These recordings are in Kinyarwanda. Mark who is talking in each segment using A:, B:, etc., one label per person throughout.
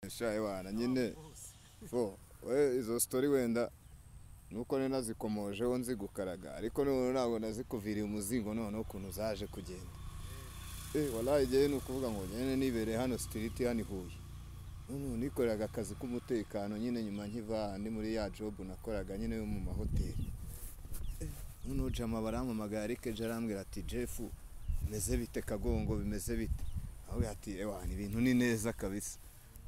A: shaye wana nyine fo we izo story wenda nuko ne nazikomojeho nzi gukaraga ariko none ntabwo nazikuviriye umuzingo none ukuntu zaje kugenda wallahi je nukuvuga ngo nyene nibere hano street hano Huye none nikoraga akazi k'umutekano nyine nyuma nkiva ndi muri ya job nakoraga nyine mu mahoteli none jama barampamagara ariko jarambwira ati Jeff bimeze bite Kagongo bimeze bite aho ati ewana ibintu ni neza kabisa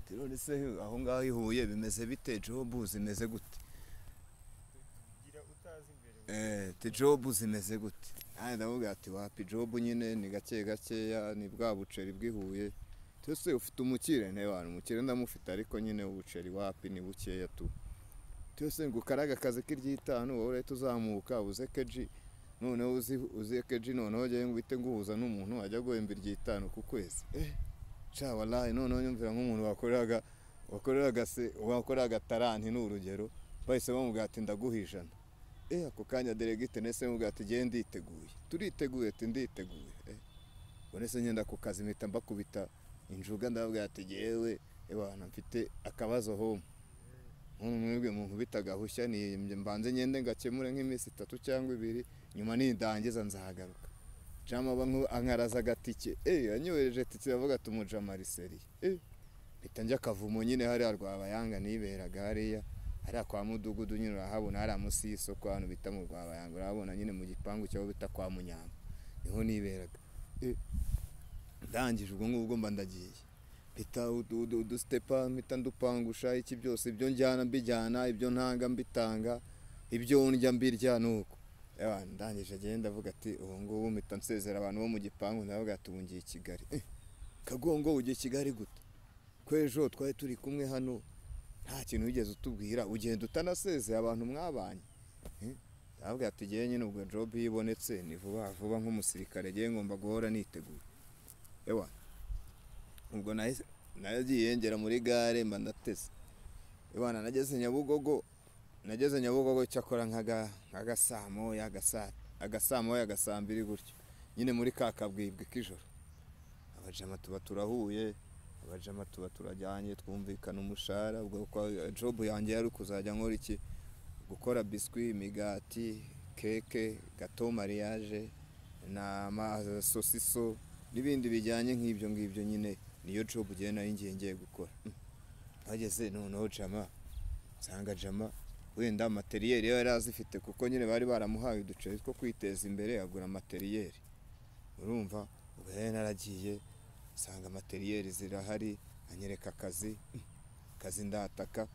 A: none se aho ngaho Ihuye bimeze bite job zimeze gute
B: gira utazi imbere
A: te job zimeze gute ndavuga ati wapi job nyine ni gake gakeya ni bwa buceri bw'ihuye twese ufite umukire ntebana umukire ndamufite ariko nyine ubuceri wapi ni bukeya tu twese ngukaraga akazi k'iryitanu wowe tuzamuka uze keji none uzi keji none hoje ngwite nguhuza n'umuntu ajya guhemba iryitanu ku kwezi cha wallahi none nyumvira nk'umuntu wakoraga taranti n'urugero bahise bamubwira ati ndaguhijana ako kanya delegite nese mubwira ati gende nditeguye turiteguye ati nditeguye bone se nyenda ku kazi mpita mbakubita injuga ndababwira ati jewe ebana mfite akabazo home mwebwe mu nkubitaga hushya ni mbanze nyende ngakemure nk'imisi 3 cyangwa 2 nyuma nindangiza nzahagaruka jama banku ankaraza gatike anyohereje titse bavuga tumuja mariseri mpita njya kavumo nyine hari Rwabayanga niberaga hariya hari kwa Mudugudu nyine urahabona hari amusi y'isoko hano bita mu Rwabayanga urabona nyine mu gipangu cyo bita kwa Munyamba niho niberaga ndangije ubwo ngubwo mba ndagiye bita udustepa mpita ndupangusha iki byose ibyo njyana mbijyana ibyo ntanga mbitanga ibyo ndya mbirya nuko ndangije agenda avuga ati ubu ngubu mpita nsezera abantu bo mu gipangu ndavuga ati ubu ngiye Kigali Kagongo ugiye Kigali gute kwejo twari turi kumwe hano nta kintu wigeze utubwira ugenda utanasezeye abantu mwabanye ndavuga ati giye nyine ubwo job yibonetse ni vuba vuba nk'umusirikare giye ngomba guhora niteguye ubwo nagiye ngera muri gare mba ndateze nageze Nyabugogo cyakora nk'agasamo y'agasambiri gutyo nyine muri kakabwibwe k'ijoro abajama tuba turahuye abajama tuba turajyanye twumvikana umushara ubwo job yanjye yari kuzajya nkora iki gukora biscuit imigati keke gato mariage na sosiso n'ibindi bijyanye nk'ibyo ngibyo nyine niyo job ugenda ngiye gukora bageze noneho jama nsanga jama wenda materiel yari azifite kuko nyine bari baramuhaye uduceri two kwiteza imbere agura materiel urumva ubwo naragiye nsanga materiel zirahari anyereka akazi ndataka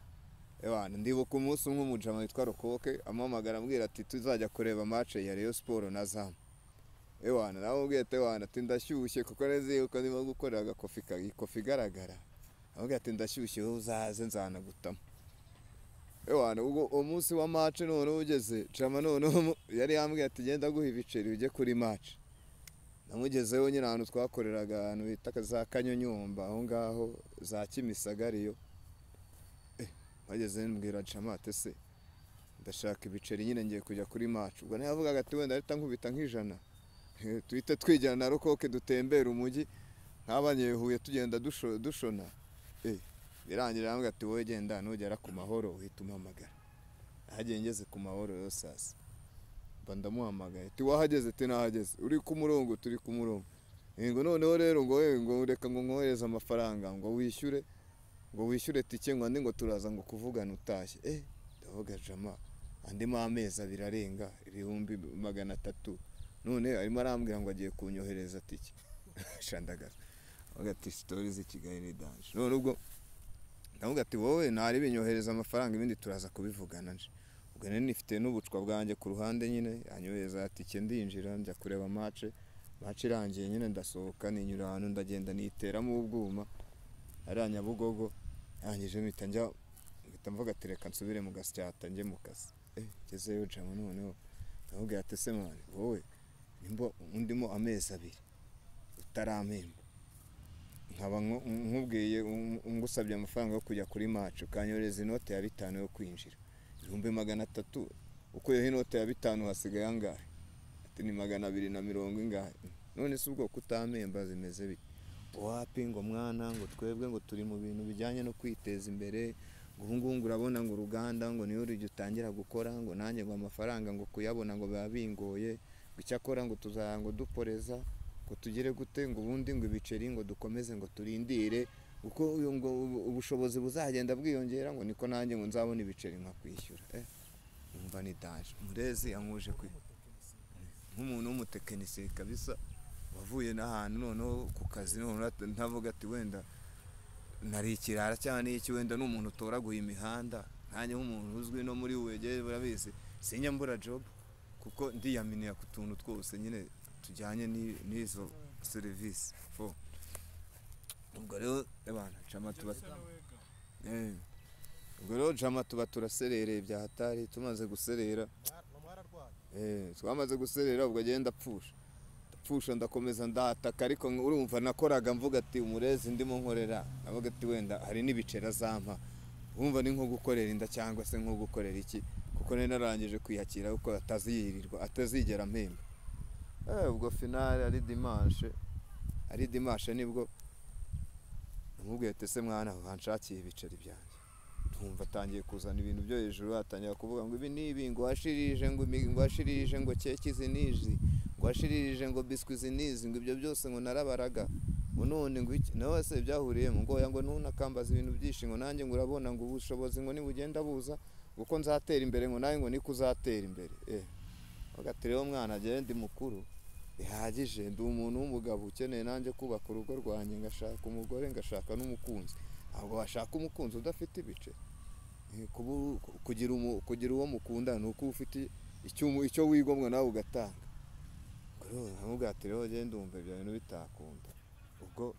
A: ndibuka umunsi umwe umujama witwa Rokoke amamagara ambwira ati tuzajya kureba match ya Rayon Sport na Zam nawe ubwete ati ndashyushye kuko neze yuko ndimo gukorera agakofi garagara avuga ati ndashyushye uzaze nzanagutama ubwo umunsi wa match none ugeze jama none yari yambwiye ati genda guha ibiceri ujye kuri match namugezeho nyine ahantu twakoreraga ahantu bita za Kanyonyomba aho ngaho za Kimisagariyo bageze mbwira jama ati se ndashaka ibiceri nyine ngiye kujya kuri match ubwo navugaga ati wenda leta nkubita nk'ijana tuhite twijyana na Rokoke dutembera umujyi nk'abanyehuye tugenda dushona birangira ambwira ati wowe genda nugera ku mahoro uhita umpamagara ahagiye ngeze ku mahoro yo sasa mba ndamuhamagaye ati wahageze ati nahageze uri ku murongo turi ku murongo ngo noneho rero ngo reka ngo nkohereze amafaranga ngo wishyure tike ngo andi ngo turaza ngo kuvugana utashye ndavuga jama andimo amezi abiri arenga 300 none arimo arambwira ngo agiye kunyohereza tike shandagaza agati stories z'ikigali ni danje none ubwo ndavuga ati wowe ntari binyohereza amafaranga ibindi turaza kubivugana nje ubwo nene nifite n'ubucwa bwanjye ku ruhande nyine yanyohereza tike ndinjira njya kureba match irangiye nyine ndasohoka ninyura ahantu ndagenda niteramo ubwuma ari Nyabugogo yangije mpita mvuga ati reka nsubire mu gasyata njye mu kazi gezeyo jama noneho ndavuga ati se mwana wowe nimbo undimo amezi abiri utarampemba nkaba nkubwiye ngusabye amafaranga yo kujya kuri match ukanyoreza inote ya 5 yo kwinjira 300 uko yo inote ya 5 hasigaye angahe ati ni 220 ingahe none se ubwo kutampemba zimeze bite wapi ngo mwana ngo twebwe ngo turi mu bintu bijyanye no kwiteza imbere, ngo ubu ngubu urabona ngo uruganda ngo niyo rujya utangira gukora, ngo nanjye ngo amafaranga ngo kuyabona ngo biba bingoye, ngo icyakora ngo tuzajya ngo duporeza ngo tugere gute, ngo ubundi ngo ibiceri ngo dukomeze ngo turindire uko ngo ubushobozi buzagenda bwiyongera, ngo niko nanjye ngo nzabona ibiceri nkakwishyura. Umva ni daje Murezi yankuje nk'umuntu w'umutekinisiye kabisa, wavuye n'ahantu noneho ku kazi, noneho ntavuga ati wenda nari ikirara cyane iki, wenda n'umuntu utoraguye imihanda, nanjye nk'umuntu uzwi no muri wegeye burabizi sinya mbura job, kuko ndiyaminiye ku tuntu twose nyine tujyanye n'izo serivisi. Ubwo rero abana jama tuba turaserereye bya hatari, tumaze guserera twamaze guserera ubwo agenda apfusha ndakomeza ndataka, ariko urumva nakoraga mvuga ati Umurezi ndimo nkorera, navuga ati wenda hari n'ibiceri azampa, wumva ni nko gukorera inda cyangwa se nko gukorera iki, kuko nari narangije kwiyakira kuko ataziyirirwa atazigera mpemba. Ubwo finale ari dimanche nibwo namubwiye ati se mwana wanshakiye ibiceri byanjye, twumva atangiye kuzana ibintu byo hejuru, atangira kuvuga ngo ibi nibi, ngo washirije ngo washirije ngo keke izi nizi, ngo washirije ngo biswi izi nizi, ngo ibyo byose ngo narabaraga, ngo none ngo iki nawe se byahuriyemo, ngo oya ngo ntunakambaza ibintu byinshi, ngo nanjye ngo urabona ngo ubushobozi ngo nibugenda buza kuko nzatera imbere, ngo nawe ngo niko uzatera imbere. Ati rero mwana agende ndi mukuru bihagije, ndi umuntu w'umugabo ukeneye nanjye kubaka urugo rwanjye, ngashaka umugore ngashaka n'umukunzi. Ntabwo washaka umukunzi udafite ibiceri, kugira uwo mukunda ni uko ufite icyo wigomwa nawe ugatanga. Nkamubwira ati rero genda ndumva ibyo bintu bitakunda. Ubwo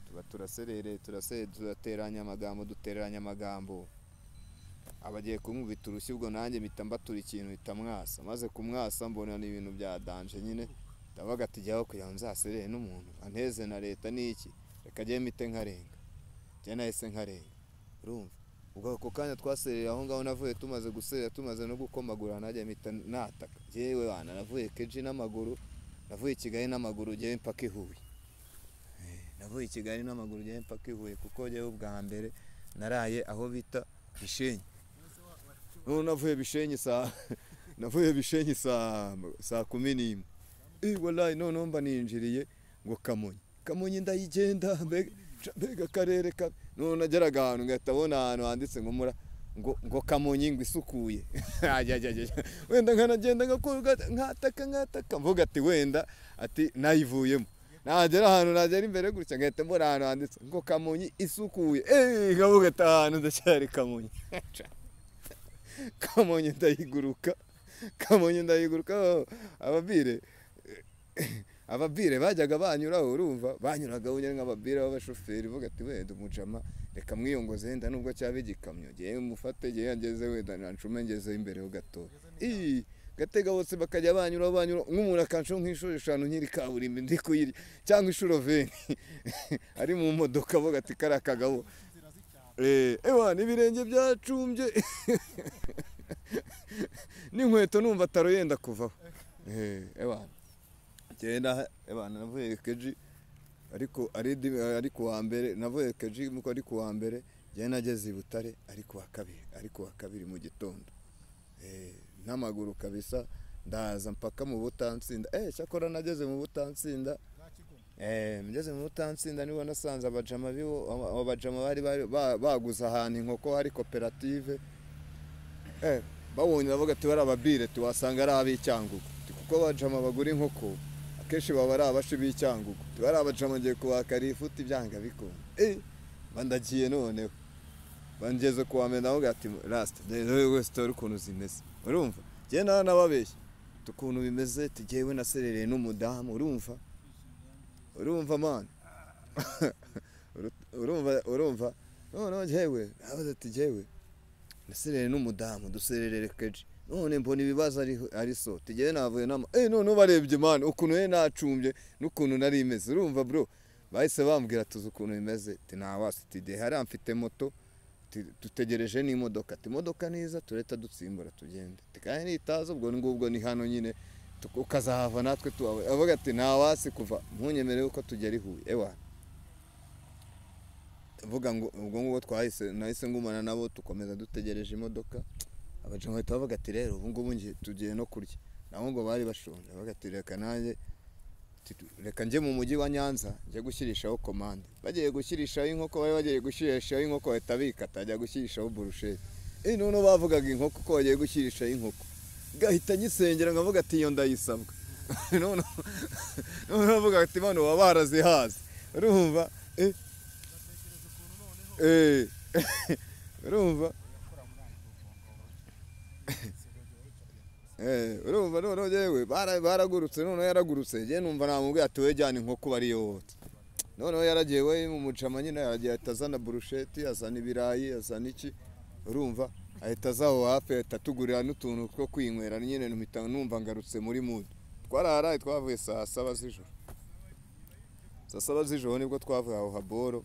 A: tuba turaserereye turateranya amagambo, abagiye kumwubita urushyi, ubwo nanjye mpita mbatura ikintu bitamwasa, maze kumwasa mbona ni ibintu bya danje nyine, ndavuga ati jyaho kugira ngo nzaserere n'umuntu anteze na leta n'iki, reka jye mpite nkarenga, jye nahise nkarenga. Urumva ubwo ako kanya twaserera aho ngaho, navuye tumaze guserera tumaze no gukomagura, najya mpita nataka jyewe wana, navuye keji n'amaguru, navuye i Kigali n'amaguru jyewe mpaka i Huye, navuye i Kigali n'amaguru jyewe mpaka i Huye, kuko jyewe ubwa mbere naraye aho bita Bishenyi. Navuye Bishenyi saa 11. Wallahi noneho mba ninjiriye ngo Kamonyi ndayigenda, mbega akarere none nageraga ahantu ngahita abona ahantu handitse ngo Kamonyi ngo isukuye. Wenda nkanagenda nkataka mvuga ati wenda ati nayivuyemo, nagera ahantu nagera imbere gutya ngahita mbona ahantu handitse ngo Kamonyi isukuye, nkavuga ati ahantu ndacyari Kamonyi. Kamonyi ndayiguruka, ababire bajyaga banyuraho, urumva banyuraga unyine nk'ababire b'abashoferi, vuga ati wenda umujama reka mwiyongoze wenda nubwo cyaba igikamyo, ngiye mufate ngiye ngeze wenda nancume ngeze imbere ho gato, gatega bose bakajya banyura nk'umuntu akanshaho nk'inshuro 5 nkiri kaburimbi ndi kuyiri, cyangwa inshuro 20 ari mu modoka, vuga ati kara kagabo n'ibirenge byacumbye n'inkweto numva ataro yenda kuvaho. Genda navuye keji ariko ari kuwa mbere, navuye keji muko ari kuwa mbere, genda nageze i Butare ariko wa kabiri mu gitondo, n'amaguru kabisa ndaza mpaka mu Butansinda. Cyakora nageze mu Butansinda, mugeze mu Butansinda niho nasanze abajama bari baguze ahantu inkoko, hari koperative, babonye bavuga ati bari ababire tuwasanga ari ab'Icyangugu, kuko abajama bagura inkoko akenshi baba ari abashi b'Icyangugu, bari abajama ngiye kubakara ifuti byanga bikunda. Bandagiye noneho bangeze kuwamenya, bavuga ati last wese tori ukuntu zimeze, urumva njye nababeshye tukuntu bimeze, tugiyewe naserereye n'umudamu, urumva man urumva noneho njyewe nabaza ati njyewe naserereye n'umudamu dusererere keji, none mbona ibibazo ari so tugiye navuye none barebye man ukuntu nacumbye n'ukuntu nari imeze, urumva bro bahise bambwira tuzi ukuntu bimeze, ati ntawasi tide hari amfite moto, dutegereje n'imodoka, ati imodoka niza tureta dutsimbura tugende, kandi nitaza ubwo ngubwo ni hano nyine ukazahava natwe tubawe. Avuga ati ntawasi kuva munyemereye uko tugera i Huye, vuga ngo ubwo ngubu nahise ngumana nabo tukomeza dutegereje imodoka. Abajama bahita bavuga ati rero ubu ngubu tugiye no kurya, nabo ngo bari bashonje. Bavuga ati reka nanjye reka njye mu mujyi wa Nyanza njye gushyirishaho komande. Bagiye gushyirishaho inkoko, bari bagiye gushyirishaho inkoko bahita bikata ajya gushyirishaho burusheti. Noneho bavugaga inkoko ko bagiye gushyirishaho inkoko, gahita nyisengera nkavuga ati iyo ndayisabwa. Noneho bavuga ati bano baba barazihaze, urumva urumva urumva noneho yewe baragurutse. Noneho yaragurutse njye numva namubwiye ati we jyana inkoko bari yose. Noneho yaragiye we mu mucama nyine yaragiye ahita azana burusheti, azana ibirayi, azana iki, urumva ahita azaho hafi ahita atugurira n'utuntu two kwinywera nyine mpita numva ngarutse muri mood. Twaraharaye twavuye saa 7 z'ijoro. Saa 7 z'ijoro nibwo twavuye aho Haboro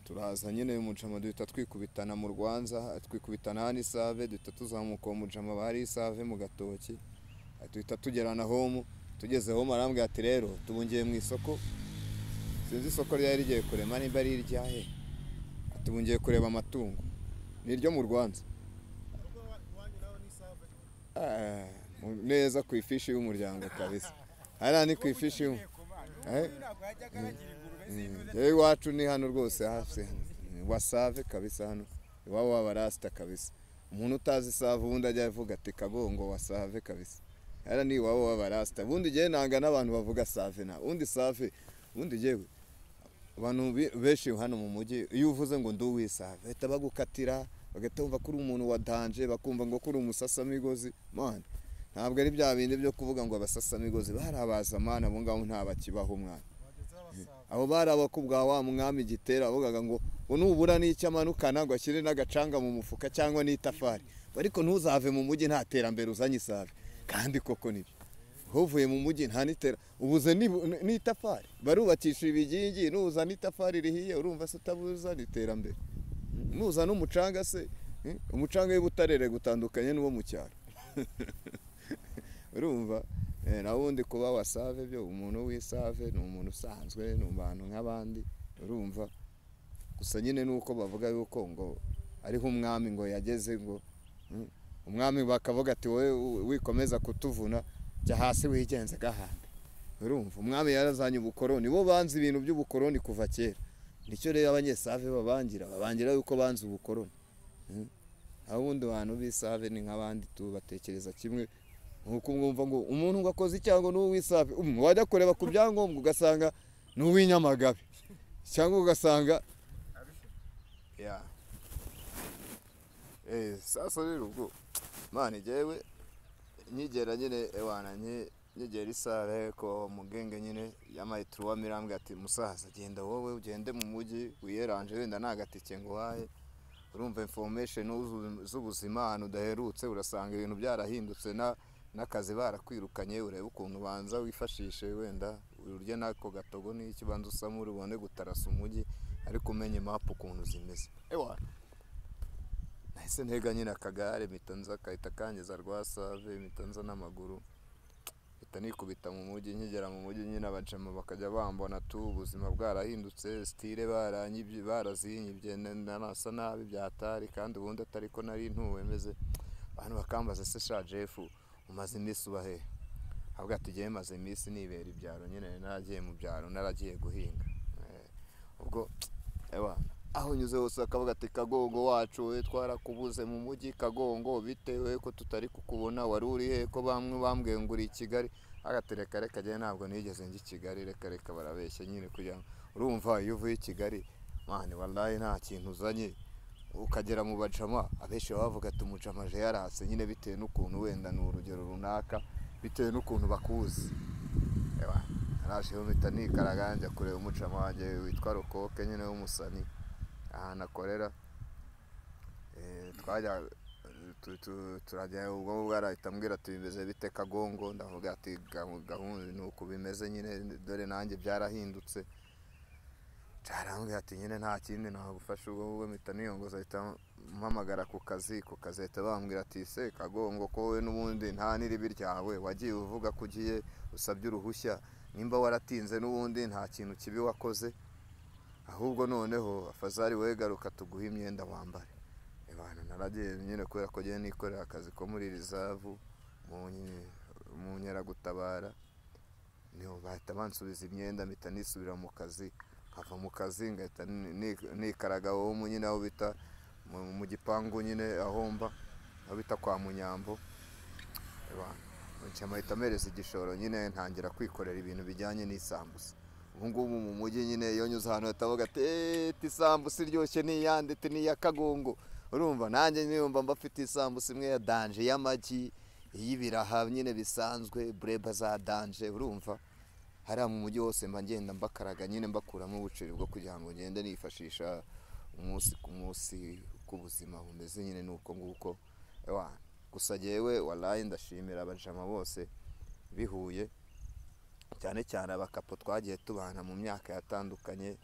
A: turaza nyine umucama duhita twikubitana mu Rwanza, twikubitana hano Isave, duhita tuzamuka uwo mucama bari Isave mu Gatoki, duhita tugerana home. Tugeze home arambwira ati rero tubungiye mu isoko, sinzi isoko ryari rigiye kurema nimba ari iryahe, tubungiye kureba amatungo, ni iryo mu Rwanza neza ku ifishi y'umuryango kabisa. Hariya ni ku ifishi iwacu ni hano rwose hafi Wasave kabisa, hano iwabo w'abarasta kabisa. Umuntu utazi Save ubundi ajya avuga ati Kagongo Wasave kabisa. Hariya ni iwabo w'abarasta. Ubundi njye nanga n'abantu bavuga Save na undi Save. Ubundi jewe abantu benshi hano mu mujyi iyo uvuze ngo nduwisave bahita bagukatira, bagahita bumva ko uri umuntu wa danje, bakumva ngo ko uri umusasamigozi. Man, ntabwo ari bya bindi byo kuvuga ngo abasasamigozi barabaza mana abo ngabo nta bakibaho mwana. Abo bari abakubwa wa mwami Gitera avugaga ngo nubura n'icyo amanukana ngo ashyire n'agacanga mu mufuka cyangwa n'itafari, ariko ntuzave mu mujyi nta terambere uzanye Isave. Kandi koko nibyo, uvuye mu mujyi nta nitera ubuze n'itafari, barubakisha ibigingi, nuza n'itafari rihiye urumva se utabuza n'iterambere. Nuza n'umucanga se, umucanga w'Ubutarere gutandukanye n'uwo mu cyaro. Urumva na wundi kuba Wasave byo umuntu w'Isave ni umuntu usanzwe, ni abantu nk'abandi, urumva gusa nyine nuko bavuga yuko ngo ariho umwami ngo yageze ngo umwami bakavuga ati wowe wikomeza kutuvuna jya hasi wigenze gahanda. Urumva umwami yarazanye ubukoroni, bo banze ibintu by'ubukoroni kuva kera. Nicyo rero abanyesave babangira yuko banze ubukoroni. Abundi bantu b'Isave ni nk'abandi tubatekereza kimwe, nkuko mwumva ngo umuntu ngo akoze icyango n'uw'Isave wajya kureba ku byangombwa ugasanga n'uw'inyamagabe cyangwa ugasanga sasa rero ubwo mani jewe nyigera nyine ewana nyigera Isave ko mugenge nyine y'amaitruwa mirambwe ati musaza genda wowe ugende mu mujyi wiyeranje wenda nagatike ngo wahe. Urumva information z'ubuzima ahantu udaherutse urasanga ibintu byarahindutse n'akazi barakwirukanye, urebe ukuntu banza wifashishe wenda urye nako gatogo n'iki banza usamura ubone gutarasa umujyi ariko umenye map ukuntu zimeze. Nahise ntega nyine akagare mitanza kahita kangeza Rwasave mitanza n'amaguru mpita nikubita mu mujyi. Nkigera mu mujyi nyine abajama bakajya bambona tu ubuzima bwarahindutse, style baranyibye barazinyibye nasa nabi byatari kandi ubundi atari ko nari ntuwe meze. Abantu bakambaza se sha Jeff umaze iminsi uba he? Avuga ati giye maze iminsi nibera ibyaro nyine naragiye mu byaro naragiye guhinga. Ubwo aho nyuze hose akavuga ati Kagongo wacu we twarakubuze mu mujyi Kagongo bitewe ko tutari kukubona wari uri he ko bamwe bambwiye ngo uri i Kigali. Agatereka reka je ntabwo nigeze ngi Kigali, reka barabeshya nyine kugira urumva iyo uvuye i Kigali mane wallahi nta kintu uzanye ukagera mu bajama abenshi bavuga ati umujama je yarase nyine bitewe n'ukuntu wenda ni urugero runaka bitewe n'ukuntu bakuzi. Araje mpita nikaraganja kureba umujama wanjye witwa Rokoke nyine w'umusani ahantu akorera. Twajya turajya ubwo bwarahita mbwira ati bimeze bite Kagongo, ndavuga ati gahunda nuko bimeze nyine dore nanjye byarahindutse. Carambwira ati nyine nta kindi nagufasha ubwo mpita niyongoza ahita mpamagara ku kazi ahita bambwira ati se Kagongo ko we n'ubundi nta n'iribi ryawe wagiye uvuga ko ugiye usabye uruhushya nimba waratinze n'ubundi nta kintu kibi wakoze. ahubwo noneho afazari we garuka tuguhe imyenda wambare. Abantu naragiye nyine kubera ko ngiye nikorera akazi ko muri rizavu mu Nkeragutabara, niho bahita bansubiza imyenda mpita nisubira mu kazi, nkava mu kazi ngahita nikaraga wowe nyine aho bita mu gipangu nyine aho mba aho bita kwa Munyambo. Mpita mpereza igishoro nyine ntangira kwikorera ibintu bijyanye n'isambusa. Ubu ngubu mu mujyi nyine iyo nyuze ahantu batavuga ati isambusa iryoshye ni iyande ni iya Kagongo, urumva nanjye niyumva mbafite isambusa imwe ya danje y'amagi, iy'ibiraha nyine bisanzwe, bureba za danje, urumva hariya mu mujyi wose mba ngenda mbakaraga nyine mbakuramo ubuceri bwo kugira ngo ngende nifashisha umunsi ku munsi uko ubuzima bumeze nyine nuko nguko. Gusa jyewe wallahi ndashimira abajama bose bihuye, cyane cyane abakapo twagiye tubana mu myaka yatandukanye,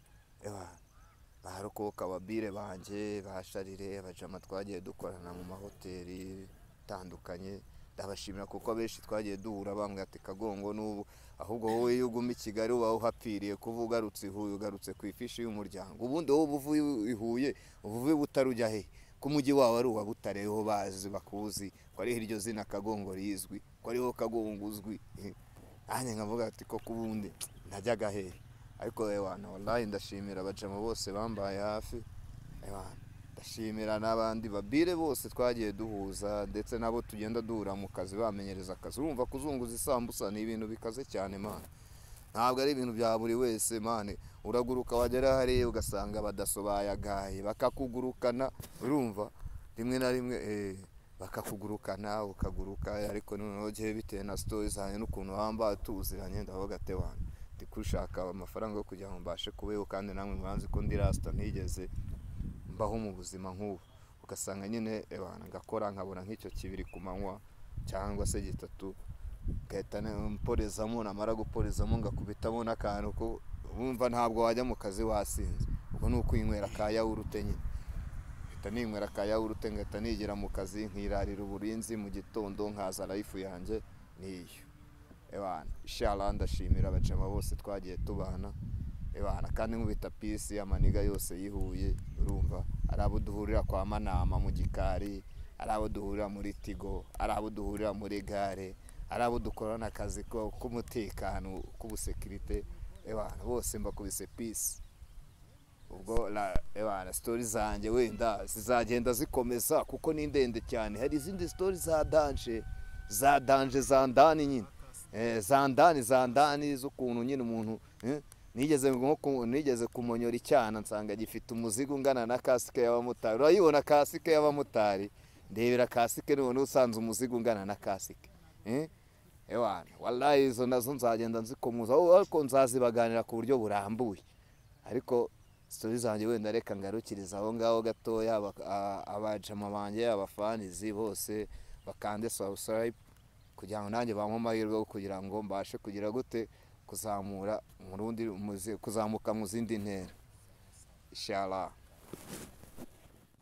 A: baharokoka ababire banjye, basharire, abajama twagiye dukorana mu mahoteli atandukanye. Ndabashimira kuko abenshi twagiye duhura bambwira ati Kagongo n'ubu ahubwo wowe iyo uguma i Kigali uba uhapfiriye kuva ugarutse i Huye ugarutse ku ifishi y'umuryango, ubundi wowe uvuye i Huye uvuye butarujya he ko umujyi wawe ari uwa Butare, ho bazi bakuzi ko ari iryo zina Kagongo rizwi, ko ariho Kagongo uzwi. Nanjye nkavuga ati ko kubundi najyaga he. Ariko wallahi ndashimira abajama bose bambaye hafi, ndashimira n'abandi babire bose twagiye duhuza, ndetse nabo tugenda duhura mu kazi bamenyereza akazi. Urumva kuzunguza isambusa ni ibintu bikaze cyane mane, ntabwo ari ibintu bya buri wese mane. Uraguruka wagera hariya ugasanga badasobayagaye bakakugurukana, urumva rimwe na rimwe bakakugurukana ukaguruka. Ariko noneho gihe bitewe na stories zanjye n'ukuntu wamba tuziranye, ndavuga ate ndi kushaka amafaranga yo kugira ngo mbashe kubeho, kandi namwe mwanzi ko ndi rasta ntigeze mbaho mu buzima nk'ubu. Ugasanga nyine ngakora nkabona nk'icyo kibiri ku manywa cyangwa se gitatu, gahita mporezamo, namara guporezamo ngakubitamo n'akantu ko wumva ntabwo wajya mu kazi wasinze. Ubwo ni ukwinywera ka yawurute nyine, mpita ninywera ka yawurute ngahita nigera mu kazi nkirarira uburinzi, mu gitondo nkaza life yanjye niyo. Inshallah ndashimira abajama bose twagiye tubana, kandi nkubita peace amaniga yose yihuye, urumva ari abo duhurira kwa Manama mu gikari, ari abo duhurira muri Tigo, ari abo duhurira muri gare, ari abo dukorana akazi k'umutekano k'ubusekirite, bose mbakubise peace. Ubwo stories zanjye wenda zizagenda zikomeza kuko ni ndende cyane. Hari izindi stories za danje za ndani nyine, za ndani z'ukuntu nyine umuntu nigeze kumonyora icyana nsanga gifite umuzigo ungana na kasike y'abamotari. Urayibona kasike y'abamotari, ndebera kasike none usanze umuzigo ungana na kasike. Wallahi izo nazo nzagenda nzikomuza, ariko nzazibaganira ku buryo burambuye. Ariko stories zanjye wenda reka ngarukiriza aho ngaho gatoya. Abajama banjye, abafanizi bose bakande subscribe kugira ngo nanjye bampe amahirwe kugira ngo mbashe kugira gute kuzamuka mu zindi ntera. Inshallah.